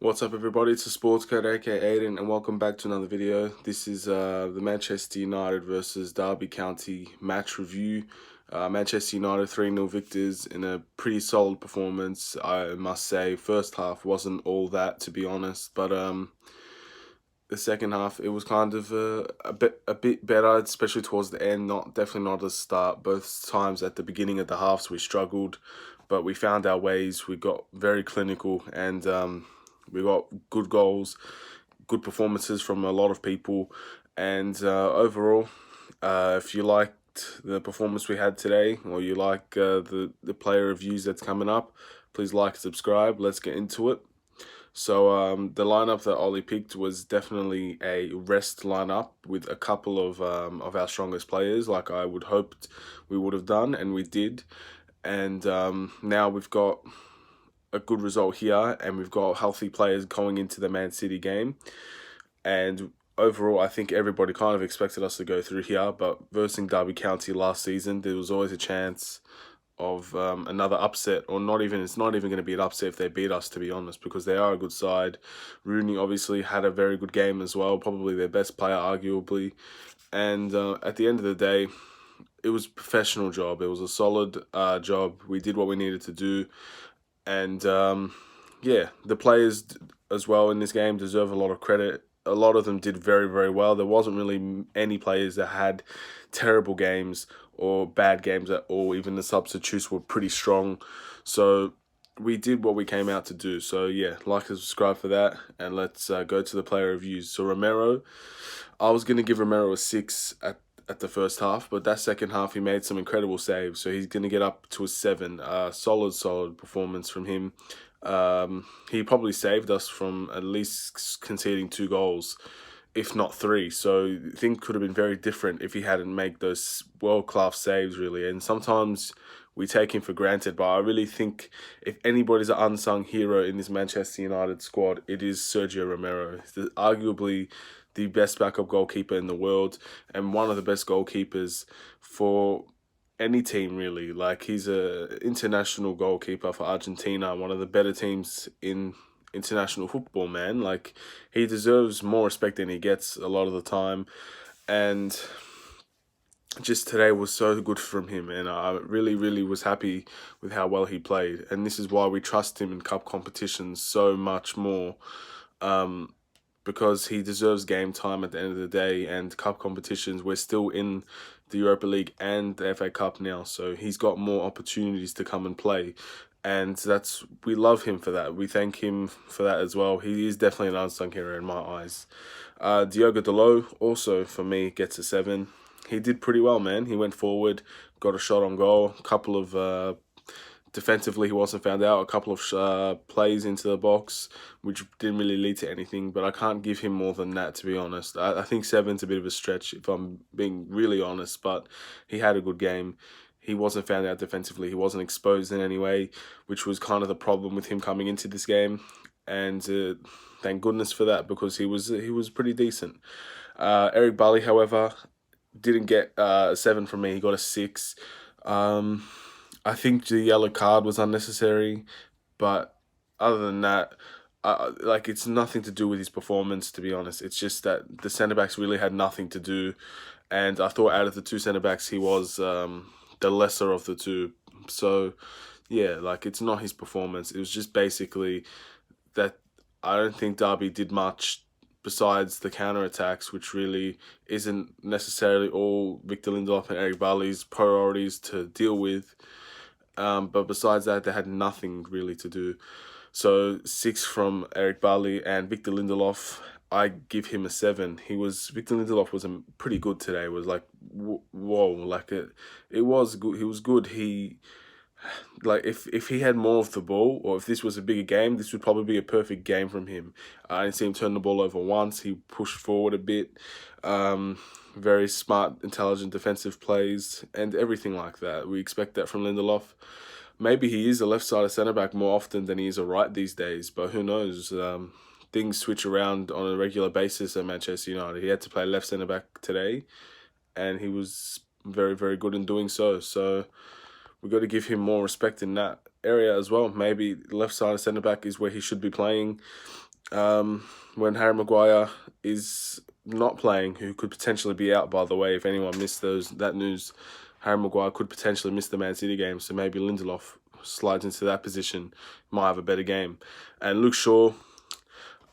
What's up everybody, it's the Sports Code aka Aiden and welcome back to another video. This is the Manchester United versus Derby County match review. Manchester United 3-0 victors in a pretty solid performance, I must say. First half wasn't all that, to be honest, but the second half it was kind of a bit better, especially towards the end. Definitely not at the start. Both times at the beginning of the halves we struggled, but we found our ways. We got very clinical and we got good goals, good performances from a lot of people, and overall, if you liked the performance we had today, or you like the player reviews that's coming up, please like and subscribe. Let's get into it. So the lineup that Ollie picked was definitely a rest lineup with a couple of our strongest players, like I would hoped we would have done, and we did. And now we've got a good result here, and we've got healthy players going into the Man City game. And overall, I think everybody kind of expected us to go through here, but versus Derby County last season, there was always a chance of another upset, or not even. It's not even going to be an upset if they beat us, to be honest, because they are a good side. Rooney obviously had a very good game as well, probably their best player, arguably. And at the end of the day, it was a professional job. It was a solid job. We did what we needed to do. And yeah, the players as well in this game deserve a lot of credit. A lot of them did very, very well. There wasn't really any players that had terrible games or bad games at all. Even the substitutes were pretty strong. So we did what we came out to do. So yeah, like and subscribe for that. And let's go to the player reviews. So Romero, I was going to give Romero a 6 at the first half, but that second half he made some incredible saves, so he's going to get up to a 7. Solid performance from him. He probably saved us from at least conceding 2 goals, if not 3. So things could have been very different if he hadn't made those world-class saves, really. And sometimes we take him for granted, but I really think if anybody's an unsung hero in this Manchester United squad, it is Sergio Romero. He's arguably the best backup goalkeeper in the world and one of the best goalkeepers for any team, really. Like, he's a international goalkeeper for Argentina, one of the better teams in international football, man. Like, he deserves more respect than he gets a lot of the time. And just today was so good from him, and I really was happy with how well he played. And this is why we trust him in cup competitions so much more, because he deserves game time at the end of the day. And cup competitions, we're still in the Europa League and the FA Cup now, so he's got more opportunities to come and play. And we love him for that. We thank him for that as well. He is definitely an unsung hero in my eyes. Diogo Dalot also, for me, gets a 7. He did pretty well, man. He went forward, got a shot on goal, a couple of defensively he wasn't found out, a couple of plays into the box, which didn't really lead to anything, but I can't give him more than that, to be honest. I think 7's a bit of a stretch, if I'm being really honest, but he had a good game. He wasn't found out defensively. He wasn't exposed in any way, which was kind of the problem with him coming into this game. And thank goodness for that, because he was pretty decent. Eric Bailly, however, didn't get a 7 from me. He got a 6. I think the yellow card was unnecessary, but other than that, like, it's nothing to do with his performance, to be honest. It's just that the centre backs really had nothing to do, and I thought out of the 2 centre backs, he was the lesser of the 2. So yeah, like, it's not his performance. It was just basically that I don't think Derby did much besides the counter-attacks, which really isn't necessarily all Victor Lindelof and Eric Bailly's priorities to deal with. But besides that, they had nothing really to do. So 6 from Eric Bailly, and Victor Lindelof, I give him a 7. Victor Lindelof was pretty good today. It was like, whoa, like it was good. He was good. Like, if he had more of the ball, or if this was a bigger game, this would probably be a perfect game from him. I didn't see him turn the ball over once. He pushed forward a bit. Very smart, intelligent defensive plays and everything like that. We expect that from Lindelof. Maybe he is a left-sided centre-back more often than he is a right these days, but who knows? Things switch around on a regular basis at Manchester United. He had to play left centre-back today, and he was very good in doing so. So we've got to give him more respect in that area as well. Maybe left-sided centre-back is where he should be playing. when Harry Maguire is not playing, who could potentially be out, by the way, if anyone missed that news, Harry Maguire could potentially miss the Man City game, so maybe Lindelof slides into that position, might have a better game. And Luke Shaw,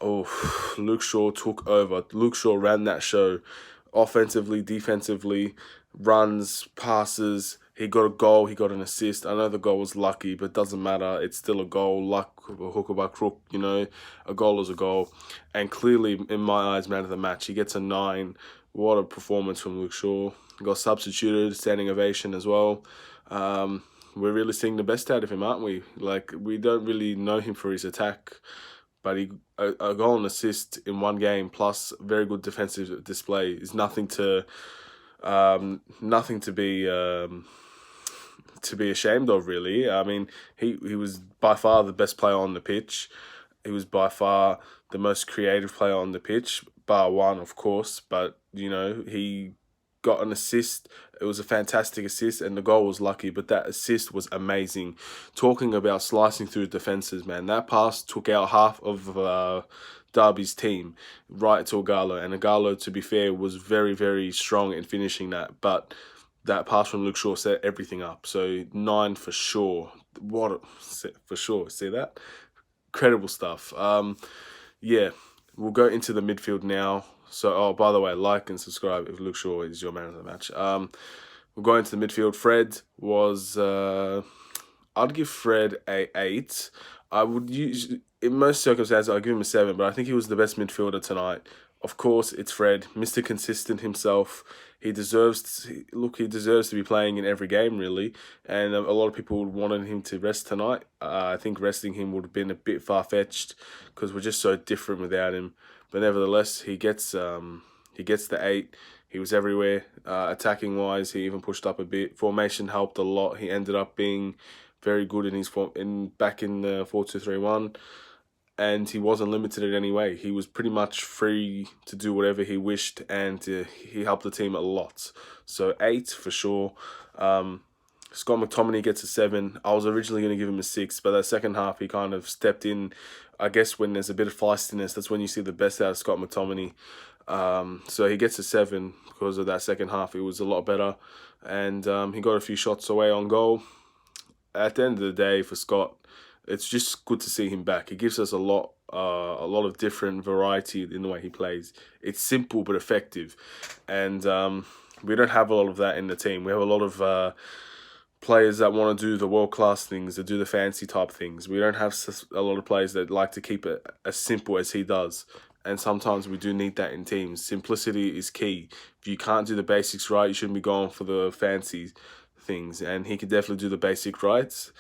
Luke Shaw took over. Luke Shaw ran that show offensively, defensively, runs, passes. He got a goal, he got an assist. I know the goal was lucky, but it doesn't matter. It's still a goal, luck, hook or by crook, you know. A goal is a goal. And clearly, in my eyes, man of the match. He gets a 9. What a performance from Luke Shaw. Got substituted, standing ovation as well. We're really seeing the best out of him, aren't we? Like, we don't really know him for his attack, but a goal and assist in one game plus very good defensive display is nothing to be ashamed of, really. I mean, he was by far the best player on the pitch. He was by far the most creative player on the pitch, bar one, of course. But you know, he got an assist. It was a fantastic assist, and the goal was lucky, but that assist was amazing. Talking about slicing through defenses, man, that pass took out half of Derby's team right to Ighalo, and Ighalo, to be fair, was very, very strong in finishing that, but that pass from Luke Shaw set everything up. So 9 for sure. For sure. See that? Incredible stuff. Yeah, we'll go into the midfield now. So, oh, by the way, like and subscribe if Luke Shaw is your man of the match. We'll go into the midfield. Fred was, I'd give Fred a 8. I would use, in most circumstances, I'd give him a 7, but I think he was the best midfielder tonight. Of course, it's Fred, Mr. Consistent himself. He deserves to be playing in every game, really. And a lot of people wanted him to rest tonight. I think resting him would have been a bit far-fetched because we're just so different without him. But nevertheless, he gets the 8. He was everywhere. Attacking-wise, he even pushed up a bit. Formation helped a lot. He ended up being very good in his back in the 4-2-3-1. And he wasn't limited in any way. He was pretty much free to do whatever he wished, and he helped the team a lot. So 8 for sure. Scott McTominay gets a 7. I was originally going to give him a 6, but that second half he kind of stepped in. I guess when there's a bit of feistiness, that's when you see the best out of Scott McTominay. So he gets a 7 because of that second half. It was a lot better, and he got a few shots away on goal. At the end of the day, for Scott, it's just good to see him back. It gives us a lot of different variety in the way he plays. It's simple but effective, and we don't have a lot of that in the team. We have a lot of players that want to do the world-class things, that do the fancy type things. We don't have a lot of players that like to keep it as simple as he does. And sometimes we do need that in teams. Simplicity is key. If you can't do the basics right, you shouldn't be going for the fancy things. And he can definitely do the basic rights.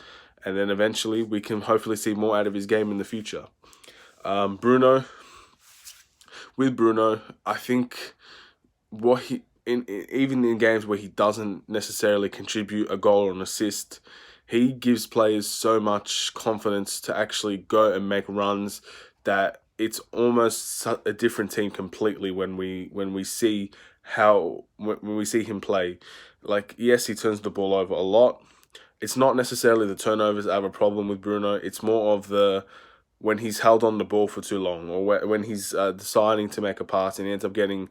And then eventually we can hopefully see more out of his game in the future. Bruno. With Bruno, I think what he... even in games where he doesn't necessarily contribute a goal or an assist, he gives players so much confidence to actually go and make runs that it's almost a different team completely when we see him play. Like, yes, he turns the ball over a lot. It's not necessarily the turnovers that have a problem with Bruno. It's more of when he's held on the ball for too long, or when he's deciding to make a pass and he ends up getting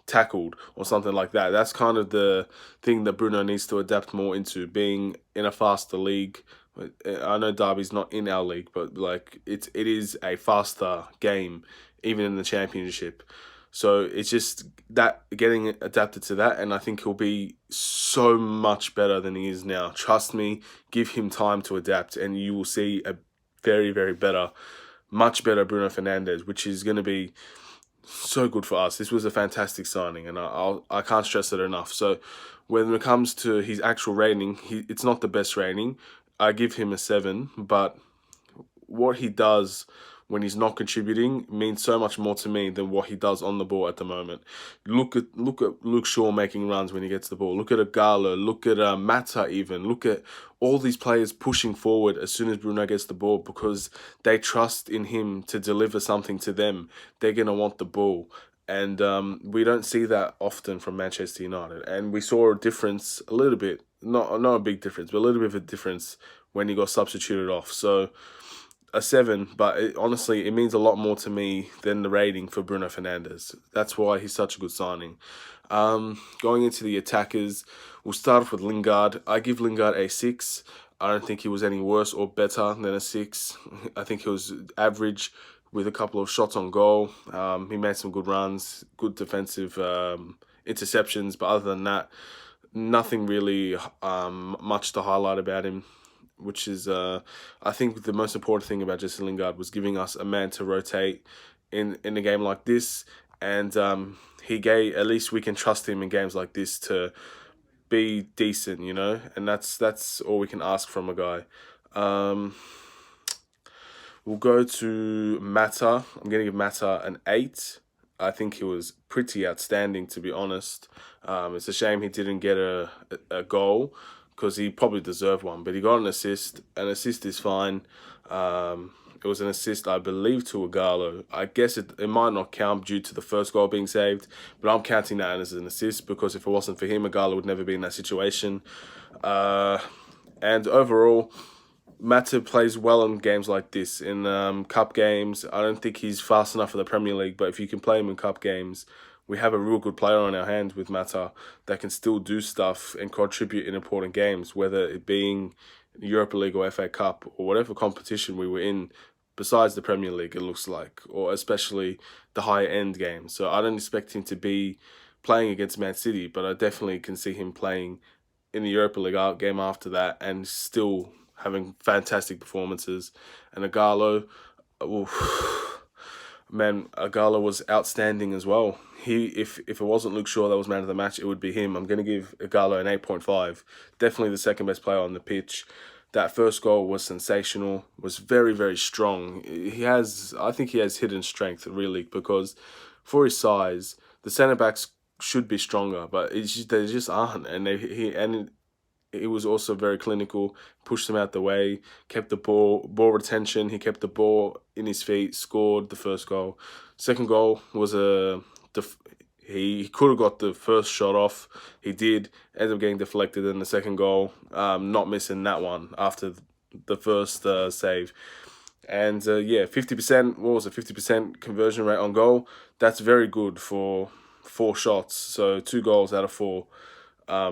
tackled or something like that. That's kind of the thing that Bruno needs to adapt more into, being in a faster league. I know Derby's not in our league, but like it is a faster game, even in the championship. So it's just that getting adapted to that, and I think he'll be so much better than he is now. Trust me, give him time to adapt, and you will see a very, very much better Bruno Fernandes, which is going to be so good for us. This was a fantastic signing, and I can't stress it enough. So when it comes to his actual rating, it's not the best rating. I give him a 7, but what he does when he's not contributing means so much more to me than what he does on the ball at the moment. Look at Luke Shaw making runs when he gets the ball. Look at Ighalo. Look at Mata even. Look at all these players pushing forward as soon as Bruno gets the ball because they trust in him to deliver something to them. They're going to want the ball. And we don't see that often from Manchester United. And we saw a difference a little bit. Not a big difference, but a little bit of a difference when he got substituted off. So a 7, but honestly, it means a lot more to me than the rating for Bruno Fernandes. That's why he's such a good signing. Going into the attackers, we'll start off with Lingard. I give Lingard a 6. I don't think he was any worse or better than a 6. I think he was average with a couple of shots on goal. He made some good runs, good defensive interceptions, but other than that, nothing really much to highlight about him, which is, I think, the most important thing about Jesse Lingard was giving us a man to rotate in a game like this, and he gave, at least we can trust him in games like this to be decent, you know, and that's all we can ask from a guy. We'll go to Mata. I'm going to give Mata an 8. I think he was pretty outstanding, to be honest. It's a shame he didn't get a goal, because he probably deserved one, but he got an assist. An assist is fine. It was an assist, I believe, to Ighalo. I guess it might not count due to the first goal being saved, but I'm counting that as an assist, because if it wasn't for him, Ighalo would never be in that situation. And overall, Mata plays well in games like this. In cup games, I don't think he's fast enough for the Premier League, but if you can play him in cup games, we have a real good player on our hands with Mata that can still do stuff and contribute in important games, whether it being Europa League or FA Cup or whatever competition we were in besides the Premier League, it looks like, or especially the higher end games. So I don't expect him to be playing against Man City, but I definitely can see him playing in the Europa League game after that and still having fantastic performances. And Ighalo, man, Ighalo was outstanding as well. If it wasn't Luke Shaw that was man of the match, it would be him. I'm going to give Ighalo an 8.5. Definitely the second best player on the pitch. That first goal was sensational, was very, very strong. I think he has hidden strength, really, because for his size, the centre-backs should be stronger, but they just aren't. And he was also very clinical, pushed them out the way, kept the ball retention. He kept the ball in his feet, scored the first goal. Second goal was he could have got the first shot off. He did, ended up getting deflected in the second goal, not missing that one after the first save. And yeah, 50%, what was it, 50% conversion rate on goal. That's very good for 4 shots. So 2 goals out of 4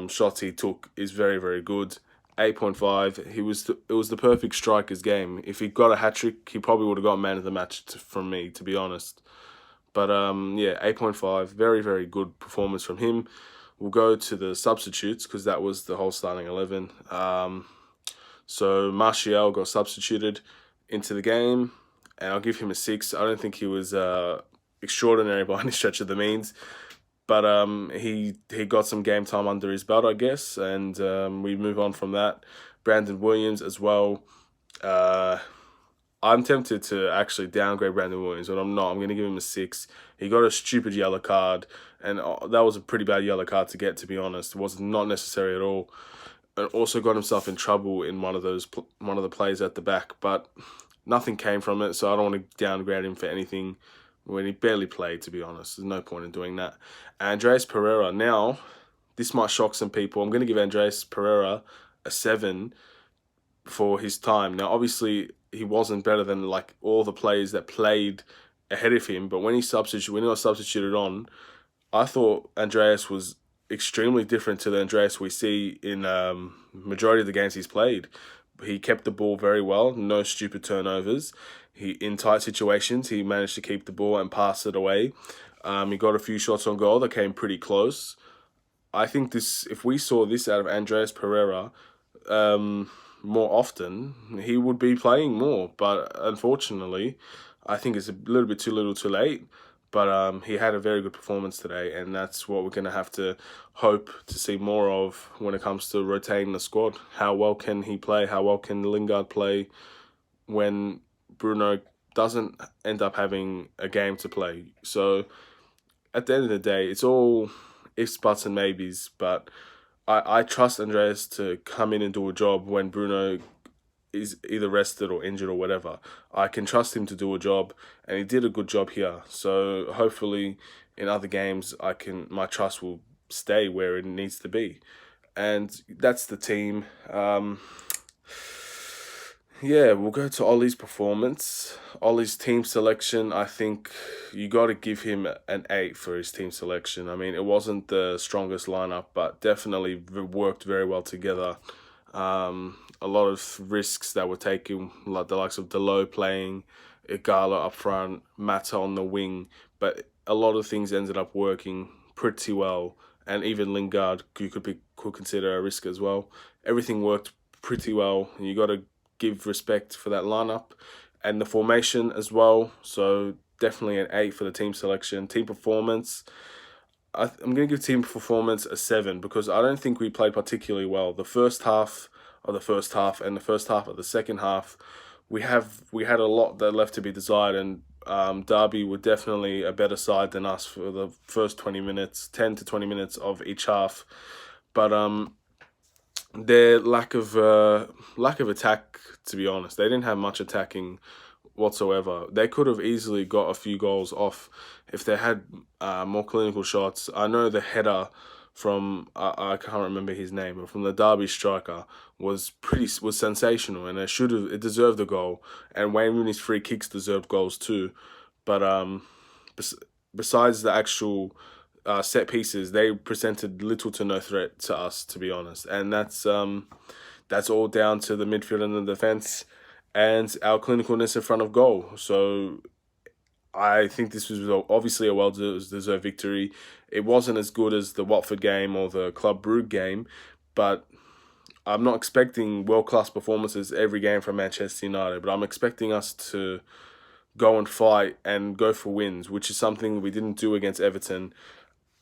shots he took is very, very good. 8.5. It was the perfect striker's game. If he got a hat-trick, he probably would have got man of the match from me, to be honest. But yeah, 8.5. Very, very good performance from him. We'll go to the substitutes, because that was the whole starting 11. So Martial got substituted into the game, and I'll give him a 6. I don't think he was extraordinary by any stretch of the means, but he got some game time under his belt, I guess, and we move on from that. Brandon Williams as well. I'm tempted to actually downgrade Brandon Williams, but I'm not. I'm going to give him a 6. He got a stupid yellow card, and that was a pretty bad yellow card to get, to be honest. It was not necessary at all. And also got himself in trouble in one of the plays at the back, but nothing came from it, so I don't want to downgrade him for anything when he barely played, to be honest. There's no point in doing that. Andreas Pereira. Now, this might shock some people. I'm going to give Andreas Pereira a 7 for his time. Now, obviously, he wasn't better than like all the players that played ahead of him, but when he got substituted on, I thought Andreas was extremely different to the Andreas we see in majority of the games he's played. He kept the ball very well, no stupid turnovers. In tight situations, he managed to keep the ball and pass it away. He got a few shots on goal that came pretty close. I think if we saw this out of Andreas Pereira more often, he would be playing more. But unfortunately, I think it's a little bit too little too late. But he had a very good performance today, and that's what we're going to have to hope to see more of when it comes to rotating the squad. How well can he play? How well can Lingard play when Bruno doesn't end up having a game to play? So at the end of the day, it's all ifs, buts, and maybes. But I trust Andreas to come in and do a job when Bruno is either rested or injured or whatever. I can trust him to do a job, and he did a good job here. So hopefully in other games my trust will stay where it needs to be. And that's the team. Yeah, we'll go to Ollie's performance. Ollie's team selection, I think you got to give him an 8 for his team selection. I mean, it wasn't the strongest lineup, but definitely worked very well together. A lot of risks that were taken, like the likes of Dalot playing, Ighalo up front, Mata on the wing, but a lot of things ended up working pretty well. And even Lingard, you could consider a risk as well. Everything worked pretty well. You got to give respect for that lineup and the formation as well. So definitely an 8 for the team selection. Team performance, I'm going to give team performance a 7 because I don't think we played particularly well. The first half of the first half and the first half of the second half, we had a lot that left to be desired, and Derby were definitely a better side than us for the first 20 minutes, 10 to 20 minutes of each half. But their lack of attack, to be honest, they didn't have much attacking whatsoever. They could have easily got a few goals off if they had more clinical shots. I know the header from I can't remember his name, but from the Derby striker was sensational, and it deserved the goal. And Wayne Rooney's free kicks deserved goals too, but besides the actual set pieces, they presented little to no threat to us, to be honest, and that's all down to the midfield and the defense and our clinicalness in front of goal. So I think this was obviously a well-deserved victory. It wasn't as good as the Watford game or the Club Brugge game, but I'm not expecting world-class performances every game from Manchester United, but I'm expecting us to go and fight and go for wins, which is something we didn't do against Everton,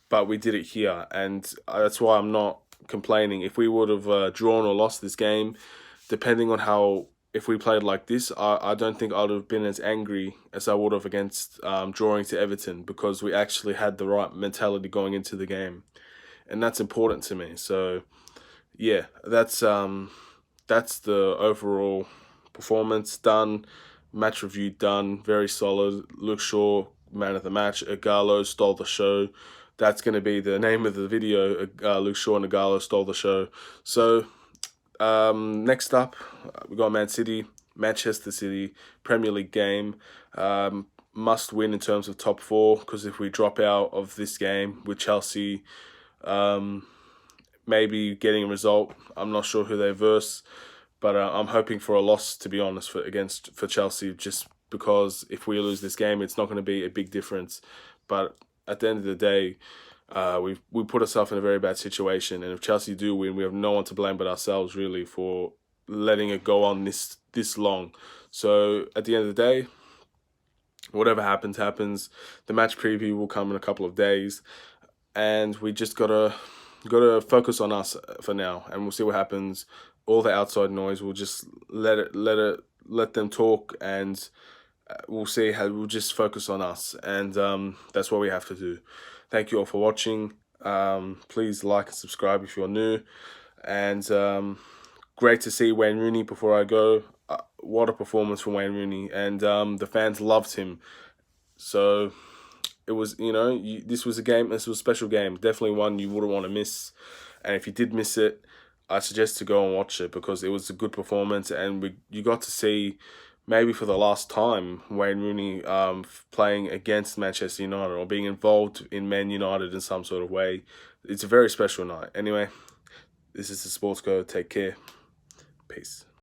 but we did it here, and that's why I'm not complaining. If we would have drawn or lost this game, depending on how, if we played like this, I don't think I'd have been as angry as I would have against drawing to Everton, because we actually had the right mentality going into the game, and that's important to me. So yeah, that's the overall performance done. Match review done, very solid. Luke Shaw, man of the match. Ighalo stole the show. That's going to be the name of the video. Luke Shaw and Ighalo stole the show. So next up, we got Manchester City, Premier League game. Must win in terms of top 4, because if we drop out of this game with Chelsea, maybe getting a result, I'm not sure who they verse, but I'm hoping for a loss, to be honest, for Chelsea, just because if we lose this game, it's not going to be a big difference. But at the end of the day, we put ourselves in a very bad situation, and if Chelsea do win, we have no one to blame but ourselves, really, for letting it go on this long. So at the end of the day, whatever happens, happens. The match preview will come in a couple of days, and we just gotta focus on us for now, and we'll see what happens. All the outside noise, we'll just let them talk, and we'll see how we'll just focus on us, and that's what we have to do. Thank you all for watching. Please like and subscribe if you're new, and great to see Wayne Rooney. Before I go, what a performance from Wayne Rooney, and the fans loved him. So it was, this was a special game, definitely one you wouldn't want to miss. And if you did miss it, I suggest to go and watch it, because it was a good performance, and you got to see, maybe for the last time, Wayne Rooney playing against Manchester United, or being involved in Man United in some sort of way. It's a very special night. Anyway, this is the Sports Go. Take care. Peace.